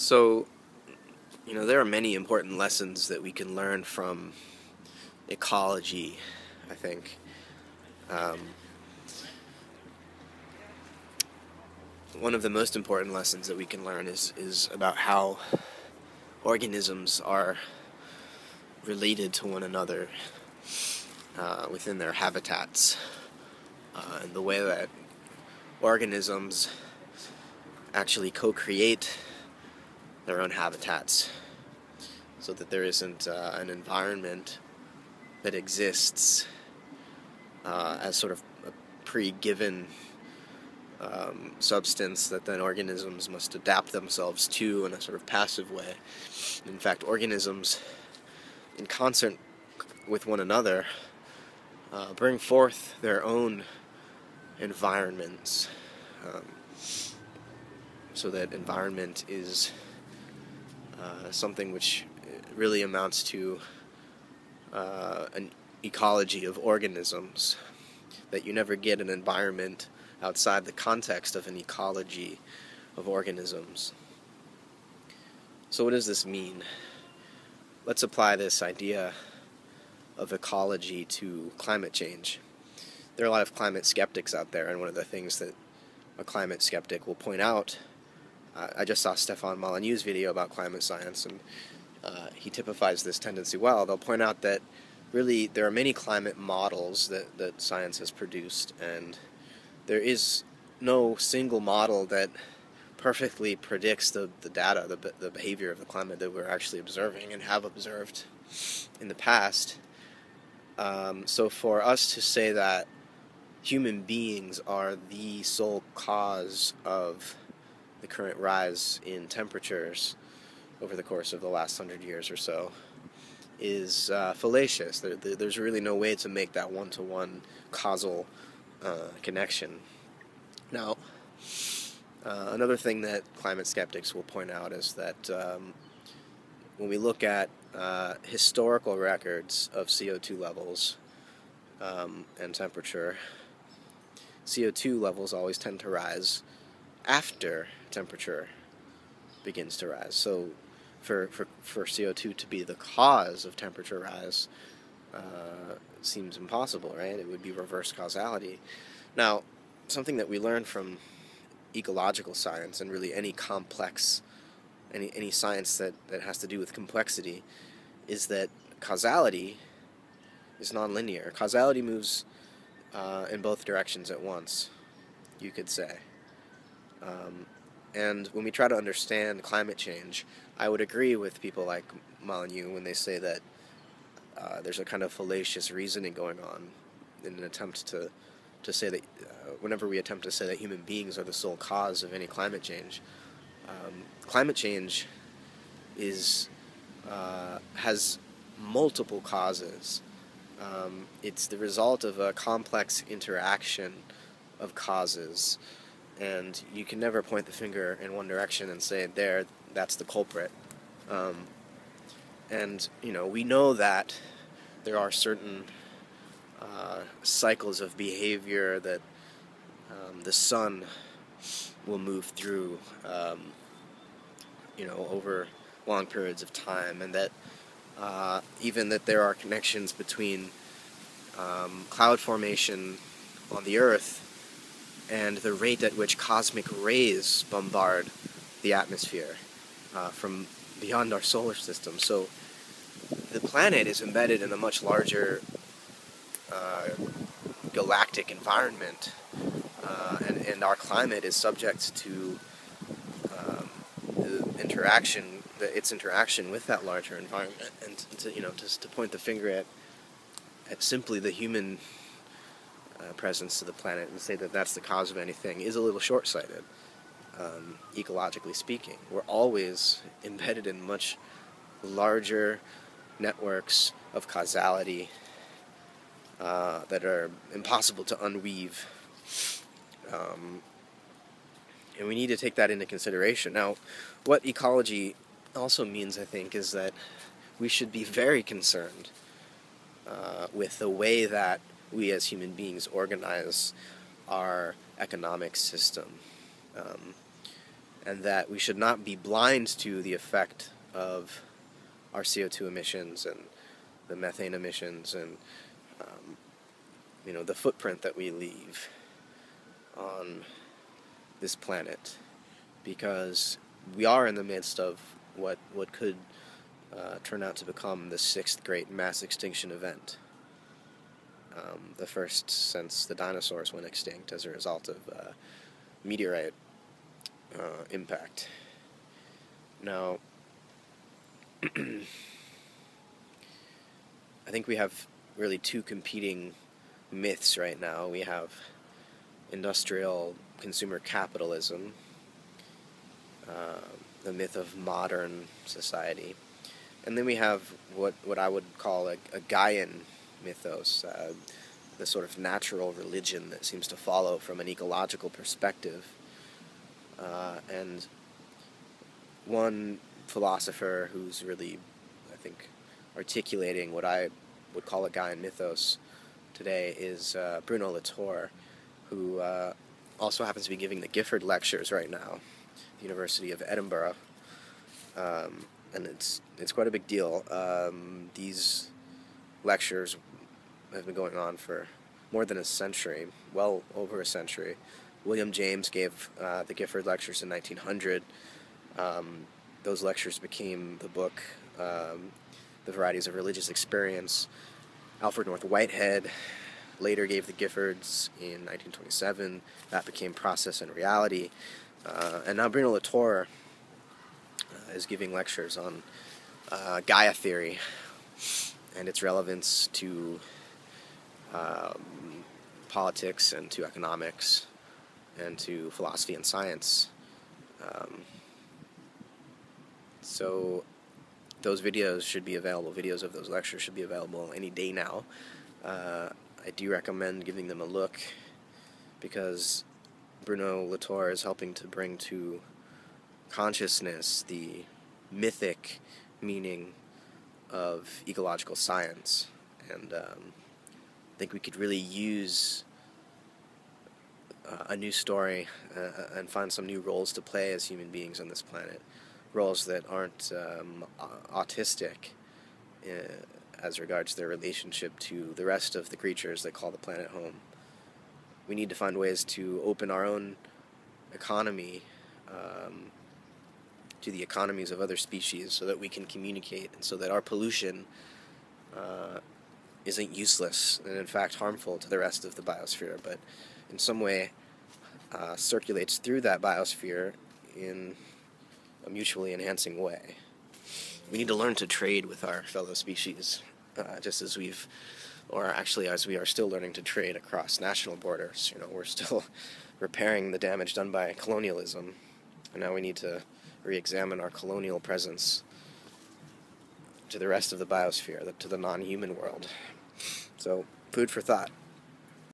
So, there are many important lessons that we can learn from ecology, I think. Um, One of the most important lessons that we can learn is about how organisms are related to one another within their habitats, and the way that organisms actually co-create their own habitats so that there isn't an environment that exists as sort of a pre-given substance that then organisms must adapt themselves to in a sort of passive way. In fact, organisms, in concert with one another, bring forth their own environments. So that environment is something which really amounts to an ecology of organisms, that you never get an environment outside the context of an ecology of organisms. So what does this mean? Let's apply this idea of ecology to climate change. There are a lot of climate skeptics out there, and one of the things that a climate skeptic will point out, I just saw Stefan Molyneux's video about climate science, and he typifies this tendency well. They'll point out that really there are many climate models that science has produced, and there is no single model that perfectly predicts the data, the behavior of the climate that we're actually observing and have observed in the past. So for us to say that human beings are the sole cause of the current rise in temperatures over the course of the last 100 years or so is fallacious. There's really no way to make that one-to-one causal connection. Now, another thing that climate skeptics will point out is that when we look at historical records of CO2 levels and temperature, CO2 levels always tend to rise after temperature begins to rise. So for CO2 to be the cause of temperature rise seems impossible, right? It would be reverse causality. Now, something that we learn from ecological science, and really any complex, any science that has to do with complexity, is that causality is nonlinear. Causality moves in both directions at once, you could say. And when we try to understand climate change, I would agree with people like Molyneux when they say that there's a kind of fallacious reasoning going on in an attempt to say that whenever we attempt to say that human beings are the sole cause of any climate change. Climate change has multiple causes. It's the result of a complex interaction of causes, and you can never point the finger in one direction and say, that's the culprit. And we know that there are certain cycles of behavior that the sun will move through over long periods of time, and that even that there are connections between cloud formation on the Earth and the rate at which cosmic rays bombard the atmosphere from beyond our solar system. So the planet is embedded in a much larger galactic environment, and our climate is subject to its interaction with that larger environment. And to point the finger at simply the human presence to the planet and say that that's the cause of anything is a little short-sighted, ecologically speaking. We're always embedded in much larger networks of causality that are impossible to unweave. And we need to take that into consideration. Now, what ecology also means, I think, is that we should be very concerned with the way that we as human beings organize our economic system. and that we should not be blind to the effect of our CO2 emissions and the methane emissions and the footprint that we leave on this planet, because we are in the midst of what could turn out to become the sixth great mass extinction event, the first since the dinosaurs went extinct as a result of meteorite impact. Now, I think we have really two competing myths right now. We have industrial consumer capitalism, the myth of modern society, and then we have what I would call a Gaian mythos, the sort of natural religion that seems to follow from an ecological perspective. And one philosopher who's really, I think, articulating what I would call a Gaian mythos today is Bruno Latour, who also happens to be giving the Gifford Lectures right now at the University of Edinburgh, and it's quite a big deal. These lectures have been going on for more than a century, well over a century. William James gave the Gifford Lectures in 1900. Those lectures became the book, The Varieties of Religious Experience. Alfred North Whitehead later gave the Giffords in 1927. That became Process and Reality. And now Bruno Latour is giving lectures on Gaia theory and its relevance to politics and to economics and to philosophy and science. So those videos should be available. Videos of those lectures should be available any day now. I do recommend giving them a look, because Bruno Latour is helping to bring to consciousness the mythic meaning of ecological science. And I think we could really use a new story and find some new roles to play as human beings on this planet. Roles that aren't autistic as regards their relationship to the rest of the creatures that call the planet home. We need to find ways to open our own economy to the economies of other species, so that we can communicate, and so that our pollution isn't useless and in fact harmful to the rest of the biosphere, but in some way circulates through that biosphere in a mutually enhancing way. We need to learn to trade with our fellow species, just as we are still learning to trade across national borders. We're still repairing the damage done by colonialism, and now we need to re-examine our colonial presence to the rest of the biosphere, to the non-human world. So, food for thought.